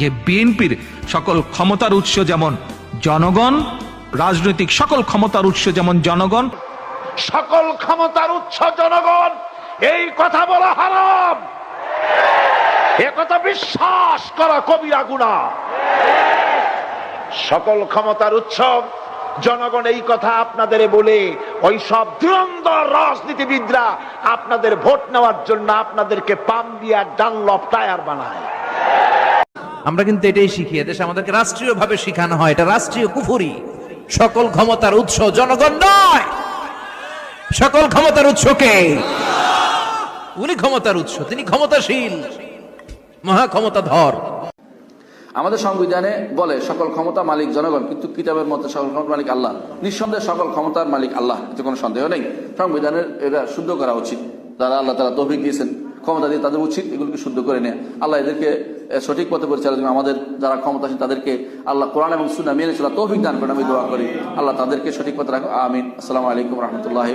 যে বিএনপির সকল ক্ষমতার উৎস যেমন জনগণ, রাজনৈতিক সকল ক্ষমতার উৎস যেমন জনগণ, সকল ক্ষমতার উৎস জনগণ, এই কথা বলা হারাম, এ কথা বিশ্বাস করা কবিরা গুনাহ। সকল ক্ষমতার উৎস জনগণ, এই কথা আপনাদের বলে ওই সব ধুরন্ধর রাজনীতিবিদরা আপনাদের ভোট নেওয়ার জন্য আপনাদেরকে পাম দিয়া ডানলপ টায়ার বানায়। আমরা কিন্তু এটাই শিখি, এদেশে আমাদেরকে রাষ্ট্রীয়ভাবে শিখানো হয় এটা রাষ্ট্রীয় কুফরি। সকল ক্ষমতার উৎস জনগণ নয়, সকল ক্ষমতার উৎস কে? উনি ক্ষমতার উৎস, তিনি ক্ষমতাশীল, মহা ক্ষমতাধর। আমাদের সংবিধানে বলে সকল ক্ষমতা মালিক জনগণ, কিন্তু কিতাবের মধ্যে সকল ক্ষমতা মালিক আল্লাহ। নিঃসন্দেহে সকল ক্ষমতার মালিক আল্লাহ, এতে কোনো সন্দেহ নেই। সংবিধানের এটা শুদ্ধ করা উচিত। যারা আল্লাহ তাআলা তৌফিক দিয়েছেন ক্ষমতা দিয়ে, তাদের উচিত এগুলোকে শুদ্ধ করে নেয়। আল্লাহ এদেরকে সঠিক পথে পরিচালনা করবেন। আমাদের যারা ক্ষমতাসীন তাদেরকে আল্লাহ কোরআন এবং সুন্নাহ মেনে চলা তৌফিক দান করেন। আমি দোয়া করি আল্লাহ তাদেরকে সঠিক পথে রাখো। আমিন। আসসালামু আলাইকুম রহমতুল্লাহ।